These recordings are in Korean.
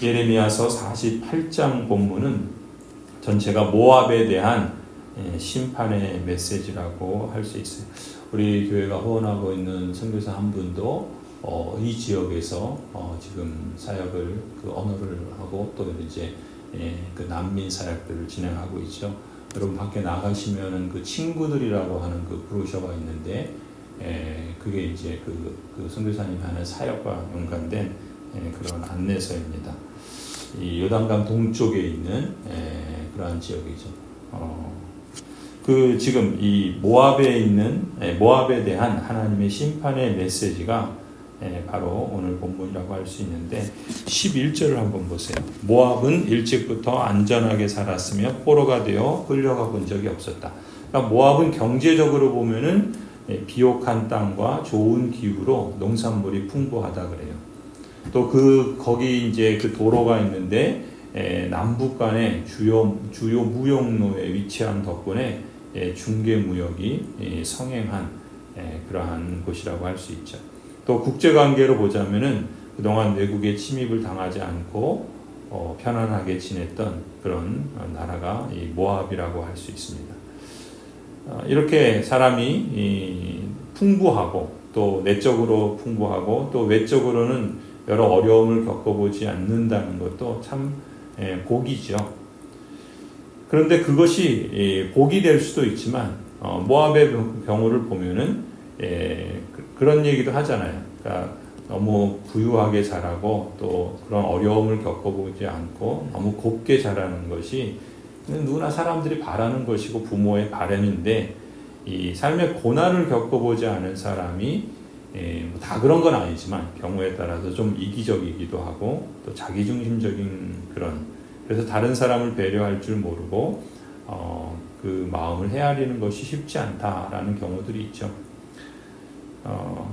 예레미야서 48장 본문은 전체가 모압에 대한 심판의 메시지라고 할 수 있어요. 우리 교회가 후원하고 있는 선교사 한 분도 이 지역에서 지금 사역을 언어를 하고 또 이제 그 난민 사역들을 진행하고 있죠. 여러분 밖에 나가시면은 그 친구들이라고 하는 그 브로셔가 있는데 그게 이제 그 선교사님이 하는 사역과 연관된 그런 안내서입니다. 이 요단강 동쪽에 있는 그러한 지역이죠. 그 지금 이 모압에 있는 모압에 대한 하나님의 심판의 메시지가 바로 오늘 본문이라고 할 수 있는데 11절을 한번 보세요. 모압은 일찍부터 안전하게 살았으며 포로가 되어 끌려가 본 적이 없었다. 그러니까 모압은 경제적으로 보면은 비옥한 땅과 좋은 기후로 농산물이 풍부하다 그래요. 또 거기 이제 그 도로가 있는데 남북 간의 주요 무역로에 위치한 덕분에 중개 무역이 성행한 그러한 곳이라고 할 수 있죠. 또 국제 관계로 보자면은 그동안 외국의 침입을 당하지 않고 편안하게 지냈던 그런 나라가 이 모압이라고 할 수 있습니다. 이렇게 사람이 풍부하고 또 내적으로 풍부하고 또 외적으로는 여러 어려움을 겪어보지 않는다는 것도 참 복이죠. 그런데 그것이 복이 될 수도 있지만 모압의 경우를 보면은 그런 얘기도 하잖아요. 그러니까 너무 부유하게 자라고 또 그런 어려움을 겪어보지 않고 너무 곱게 자라는 것이 누구나 사람들이 바라는 것이고 부모의 바람인데 이 삶의 고난을 겪어보지 않은 사람이 다 그런 건 아니지만 경우에 따라서 좀 이기적이기도 하고 또 자기중심적인 그래서 다른 사람을 배려할 줄 모르고 그 마음을 헤아리는 것이 쉽지 않다라는 경우들이 있죠.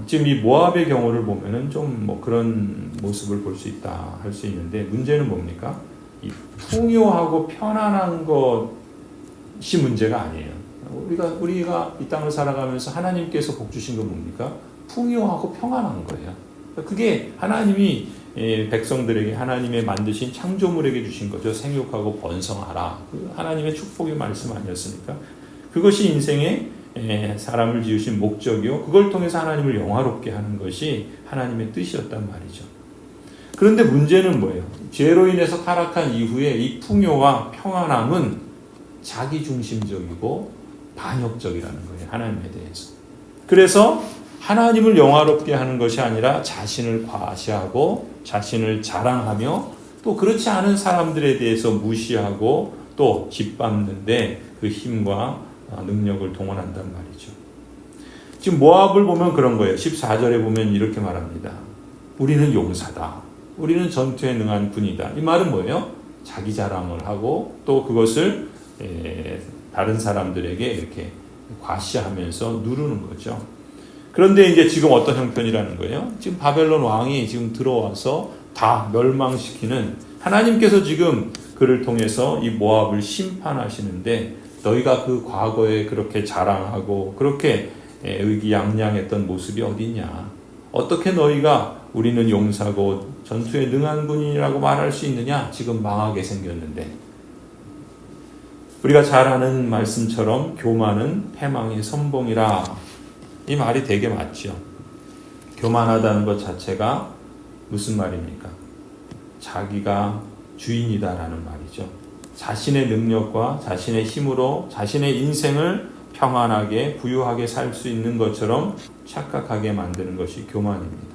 지금 이 모압의 경우를 보면은 좀 뭐 그런 모습을 볼 수 있다 할 수 있는데 문제는 뭡니까? 이 풍요하고 편안한 것이 문제가 아니에요. 우리가 이 땅을 살아가면서 하나님께서 복 주신 건 뭡니까? 풍요하고 평안한 거예요. 그게 하나님이 백성들에게 하나님의 만드신 창조물에게 주신 거죠. 생육하고 번성하라. 그 하나님의 축복의 말씀 아니었습니까? 그것이 인생의 사람을 지으신 목적이요. 그걸 통해서 하나님을 영화롭게 하는 것이 하나님의 뜻이었단 말이죠. 그런데 문제는 뭐예요? 죄로 인해서 타락한 이후에 이 풍요와 평안함은 자기중심적이고 반역적이라는 거예요. 하나님에 대해서. 그래서 하나님을 영화롭게 하는 것이 아니라 자신을 과시하고 자신을 자랑하며 또 그렇지 않은 사람들에 대해서 무시하고 또 짓밟는데 그 힘과 능력을 동원한단 말이죠. 지금 모압을 보면 그런 거예요. 14절에 보면 이렇게 말합니다. 우리는 용사다. 우리는 전투에 능한 군이다. 이 말은 뭐예요? 자기 자랑을 하고 또 그것을 다른 사람들에게 이렇게 과시하면서 누르는 거죠. 그런데 이제 지금 어떤 형편이라는 거예요? 지금 바벨론 왕이 지금 들어와서 다 멸망시키는 하나님께서 지금 그를 통해서 이 모압을 심판하시는데 너희가 그 과거에 그렇게 자랑하고 그렇게 의기양양했던 모습이 어디냐? 어떻게 너희가 우리는 용사고 전투에 능한 군인이라고 말할 수 있느냐? 지금 망하게 생겼는데. 우리가 잘 아는 말씀처럼 교만은 패망의 선봉이라. 이 말이 되게 맞죠. 교만하다는 것 자체가 무슨 말입니까? 자기가 주인이다라는 말이죠. 자신의 능력과 자신의 힘으로 자신의 인생을 평안하게 부유하게 살 수 있는 것처럼 착각하게 만드는 것이 교만입니다.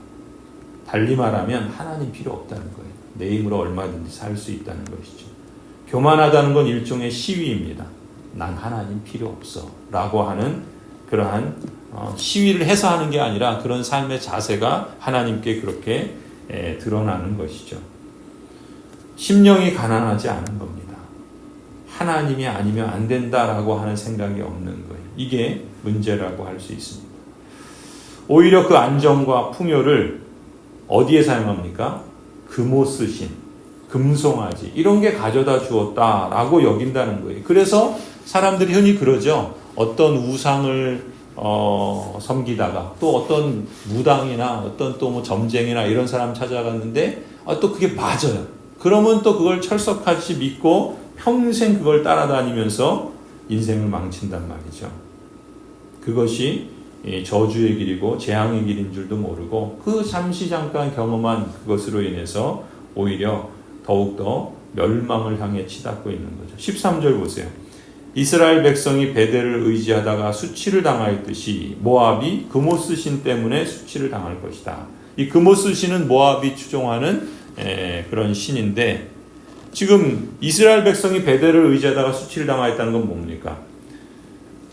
달리 말하면 하나님 필요 없다는 거예요. 내 힘으로 얼마든지 살 수 있다는 것이죠. 교만하다는 건 일종의 시위입니다. 난 하나님 필요 없어 라고 하는 그러한 시위를 해서 하는 게 아니라 그런 삶의 자세가 하나님께 그렇게 드러나는 것이죠. 심령이 가난하지 않은 겁니다. 하나님이 아니면 안 된다라고 하는 생각이 없는 거예요. 이게 문제라고 할 수 있습니다. 오히려 그 안정과 풍요를 어디에 사용합니까? 금오스신, 금송아지 이런 게 가져다 주었다라고 여긴다는 거예요. 그래서 사람들이 흔히 그러죠. 어떤 우상을 섬기다가 또 어떤 무당이나 어떤 또 뭐 점쟁이나 이런 사람 찾아갔는데 또 그게 맞아요. 그러면 또 그걸 철석같이 믿고 평생 그걸 따라다니면서 인생을 망친단 말이죠. 그것이 저주의 길이고 재앙의 길인 줄도 모르고 그 잠시 잠깐 경험한 그것으로 인해서 오히려 더욱더 멸망을 향해 치닫고 있는 거죠. 13절 보세요. 이스라엘 백성이 베델을 의지하다가 수치를 당하였듯이 모압이 그모스 신 때문에 수치를 당할 것이다. 이 그모스 신은 모압이 추종하는 그런 신인데 지금 이스라엘 백성이 베델을 의지하다가 수치를 당하였다는 건 뭡니까?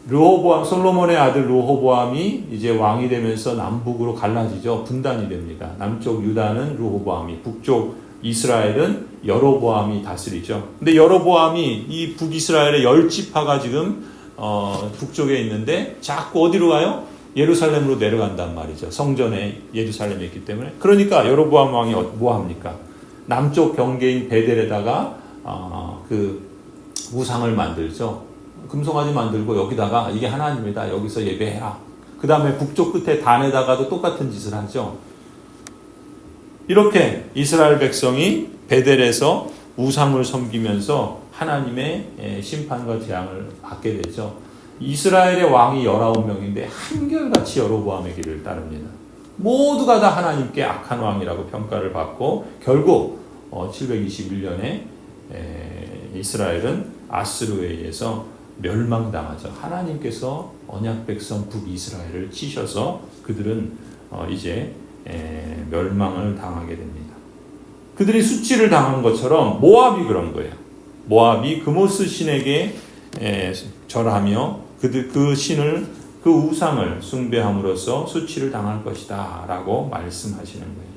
르호보암, 솔로몬의 아들 르호보암이 이제 왕이 되면서 남북으로 갈라지죠. 분단이 됩니다. 남쪽 유다는 르호보암이, 북쪽 이스라엘은 여로보암이 다스리죠. 근데 여로보암이 이 북이스라엘의 10지파가 지금 북쪽에 있는데 자꾸 어디로 가요? 예루살렘으로 내려간단 말이죠. 성전에 예루살렘에 있기 때문에. 그러니까 여로보암 왕이 뭐 합니까? 남쪽 경계인 베델에다가 그 우상을 만들죠. 금송아지 만들고 여기다가 이게 하나님이다. 여기서 예배해라. 그 다음에 북쪽 끝에 단에다가도 똑같은 짓을 하죠. 이렇게 이스라엘 백성이 베델에서 우상을 섬기면서 하나님의 심판과 재앙을 받게 되죠. 이스라엘의 왕이 19명인데 한결같이 여로보암의 길을 따릅니다. 모두가 다 하나님께 악한 왕이라고 평가를 받고 결국 721년에 이스라엘은 아스루에 의해서 멸망당하죠. 하나님께서 언약 백성 북이스라엘을 치셔서 그들은 이제 멸망을 당하게 됩니다. 그들이 수치를 당한 것처럼 모압이 그런 거예요. 모압이 그모스 신에게 절하며 그 신을 그 우상을 숭배함으로써 수치를 당할 것이다 라고 말씀하시는 거예요.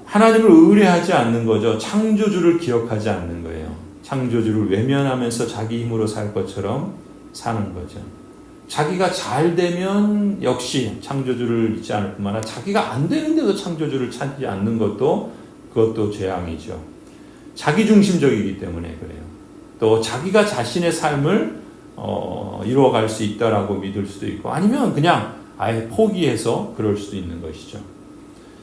하나님을 의뢰하지 않는 거죠. 창조주를 기억하지 않는 거예요. 창조주를 외면하면서 자기 힘으로 살 것처럼 사는 거죠. 자기가 잘 되면 역시 창조주를 잊지 않을 뿐만 아니라 자기가 안 되는데도 창조주를 찾지 않는 그것도 재앙이죠. 자기중심적이기 때문에 그래요. 또 자기가 자신의 삶을 이루어갈 수 있다라고 믿을 수도 있고 아니면 그냥 아예 포기해서 그럴 수도 있는 것이죠.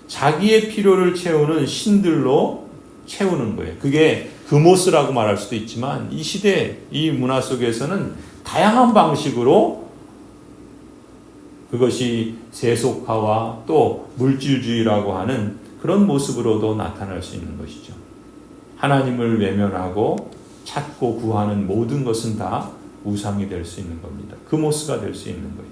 자기의 필요를 채우는 신들로 채우는 거예요. 그게 그모스라고 말할 수도 있지만 이 시대 이 문화 속에서는 다양한 방식으로 그것이 세속화와 또 물질주의라고 하는 그런 모습으로도 나타날 수 있는 것이죠. 하나님을 외면하고 찾고 구하는 모든 것은 다 우상이 될 수 있는 겁니다. 그모스가 될 수 있는 거예요.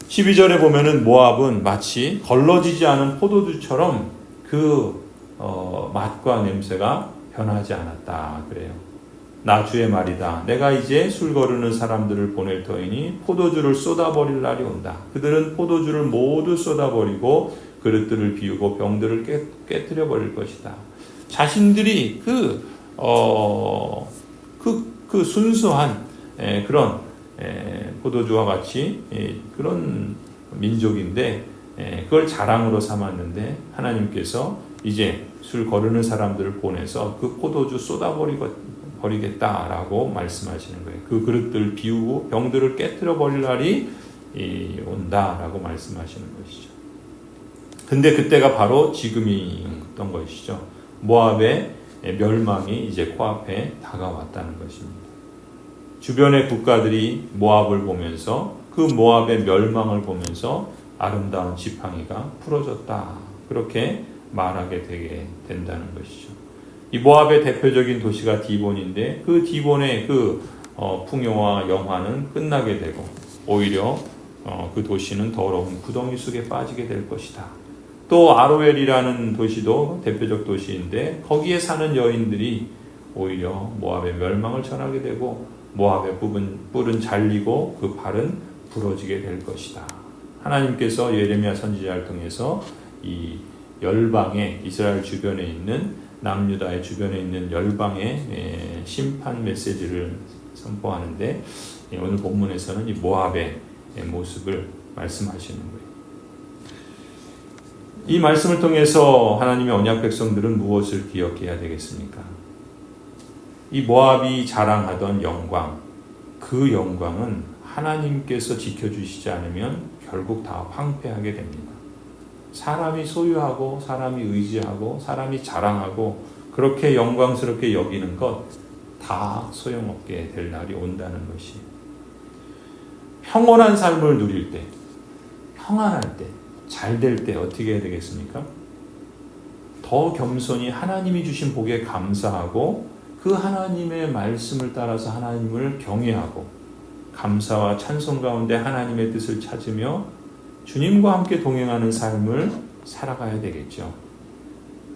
12절에 보면은 모압은 마치 걸러지지 않은 포도주처럼 그 맛과 냄새가 변하지 않았다 그래요. 나 주의 말이다. 내가 이제 술 거르는 사람들을 보낼 터이니 포도주를 쏟아버릴 날이 온다. 그들은 포도주를 모두 쏟아버리고 그릇들을 비우고 병들을 깨뜨려 버릴 것이다. 자신들이 그 순수한 그런 포도주와 같이 그런 민족인데 그걸 자랑으로 삼았는데 하나님께서 이제 술 거르는 사람들을 보내서 그 포도주 쏟아버리겠다라고 말씀하시는 거예요. 그 그릇들 비우고 병들을 깨뜨려 버릴 날이 온다라고 말씀하시는 것이죠. 근데 그때가 바로 지금이었던 것이죠. 모압의 멸망이 이제 코앞에 다가왔다는 것입니다. 주변의 국가들이 모압을 보면서 그 모압의 멸망을 보면서 아름다운 지팡이가 풀어졌다. 그렇게 말하게 되게 된다는 것이죠. 이 모압의 대표적인 도시가 디본인데 그 디본의 그 풍요와 영화는 끝나게 되고 오히려 그 도시는 더러운 구덩이 속에 빠지게 될 것이다. 또 아로엘이라는 도시도 대표적 도시인데 거기에 사는 여인들이 오히려 모압의 멸망을 전하게 되고 모압의 뿔은 잘리고 그 발은 부러지게 될 것이다. 하나님께서 예레미야 선지자를 통해서 이 열방의 이스라엘 주변에 있는 남유다의 주변에 있는 열방의 심판 메시지를 선포하는데 오늘 본문에서는 이 모압의 모습을 말씀하시는 거예요. 이 말씀을 통해서 하나님의 언약 백성들은 무엇을 기억해야 되겠습니까? 이 모압이 자랑하던 영광, 그 영광은 하나님께서 지켜주시지 않으면 결국 다 황폐하게 됩니다. 사람이 소유하고 사람이 의지하고 사람이 자랑하고 그렇게 영광스럽게 여기는 것 다 소용없게 될 날이 온다는 것이, 평온한 삶을 누릴 때, 평안할 때, 잘 될 때 어떻게 해야 되겠습니까? 더 겸손히 하나님이 주신 복에 감사하고 그 하나님의 말씀을 따라서 하나님을 경외하고 감사와 찬송 가운데 하나님의 뜻을 찾으며 주님과 함께 동행하는 삶을 살아가야 되겠죠.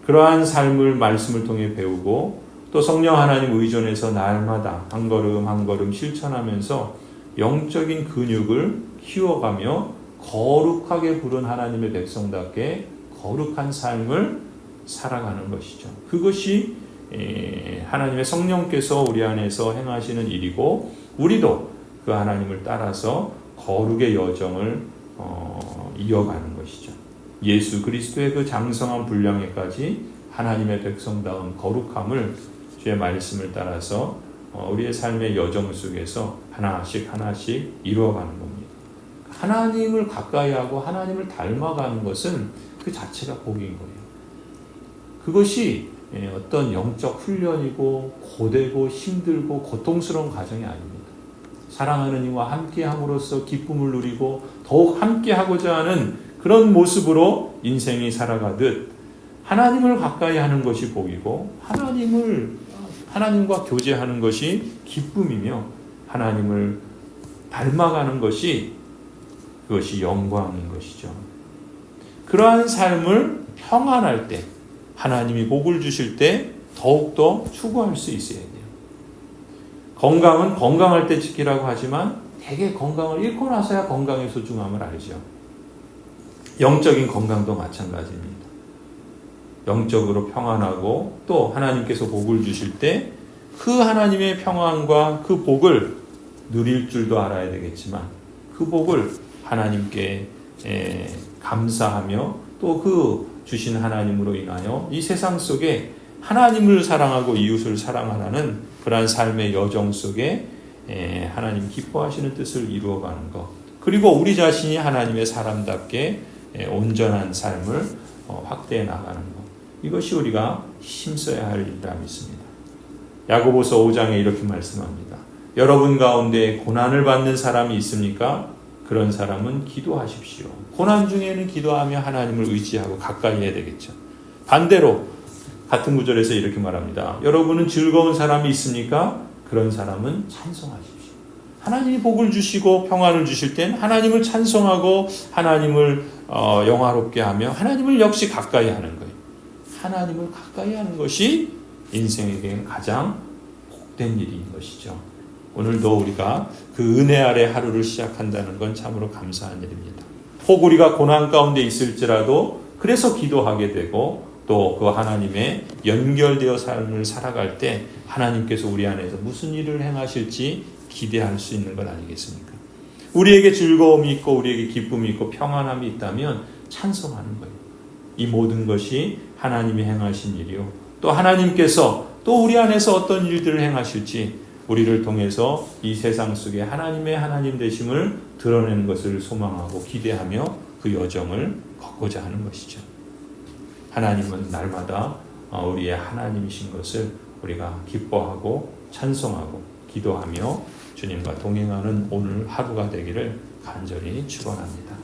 그러한 삶을 말씀을 통해 배우고 또 성령 하나님 의존해서 날마다 한 걸음 한 걸음 실천하면서 영적인 근육을 키워가며 거룩하게 부른 하나님의 백성답게 거룩한 삶을 살아가는 것이죠. 그것이 하나님의 성령께서 우리 안에서 행하시는 일이고 우리도 그 하나님을 따라서 거룩의 여정을 이어가는 것이죠. 예수 그리스도의 그 장성한 분량에까지 하나님의 백성다운 거룩함을 주의 말씀을 따라서 우리의 삶의 여정 속에서 하나씩 하나씩 이루어가는 겁니다. 하나님을 가까이 하고 하나님을 닮아가는 것은 그 자체가 복인 거예요. 그것이 어떤 영적 훈련이고 고되고 힘들고 고통스러운 과정이 아닙니다. 사랑하는 이와 함께함으로써 기쁨을 누리고 더욱 함께하고자 하는 그런 모습으로 인생이 살아가듯 하나님을 가까이 하는 것이 복이고 하나님과 교제하는 것이 기쁨이며 하나님을 닮아가는 것이 그것이 영광인 것이죠. 그러한 삶을 평안할 때 하나님이 복을 주실 때 더욱더 추구할 수 있어야 돼요. 건강은 건강할 때 지키라고 하지만 대개 건강을 잃고 나서야 건강의 소중함을 알죠. 영적인 건강도 마찬가지입니다. 영적으로 평안하고 또 하나님께서 복을 주실 때 그 하나님의 평안과 그 복을 누릴 줄도 알아야 되겠지만 그 복을 하나님께 감사하며 또 그 주신 하나님으로 인하여 이 세상 속에 하나님을 사랑하고 이웃을 사랑하라는 그러한 삶의 여정 속에 하나님 기뻐하시는 뜻을 이루어가는 것, 그리고 우리 자신이 하나님의 사람답게 온전한 삶을 확대해 나가는 것, 이것이 우리가 힘써야 할 일이라 믿습니다. 야고보서 5장에 이렇게 말씀합니다. 여러분 가운데 고난을 받는 사람이 있습니까? 그런 사람은 기도하십시오. 고난 중에는 기도하며 하나님을 의지하고 가까이 해야 되겠죠. 반대로 같은 구절에서 이렇게 말합니다. 여러분은 즐거운 사람이 있습니까? 그런 사람은 찬송하십시오. 하나님이 복을 주시고 평안을 주실 땐 하나님을 찬송하고 하나님을 영화롭게 하며 하나님을 역시 가까이 하는 거예요. 하나님을 가까이 하는 것이 인생에게 가장 복된 일인 것이죠. 오늘도 우리가 그 은혜 아래 하루를 시작한다는 건 참으로 감사한 일입니다. 혹 우리가 고난 가운데 있을지라도 그래서 기도하게 되고 또 그 하나님의 연결되어 삶을 살아갈 때 하나님께서 우리 안에서 무슨 일을 행하실지 기대할 수 있는 것 아니겠습니까? 우리에게 즐거움이 있고 우리에게 기쁨이 있고 평안함이 있다면 찬송하는 거예요. 이 모든 것이 하나님이 행하신 일이요. 또 하나님께서 또 우리 안에서 어떤 일들을 행하실지 우리를 통해서 이 세상 속에 하나님의 하나님 되심을 드러내는 것을 소망하고 기대하며 그 여정을 걷고자 하는 것이죠. 하나님은 날마다 우리의 하나님이신 것을 우리가 기뻐하고 찬송하고 기도하며 주님과 동행하는 오늘 하루가 되기를 간절히 축원합니다.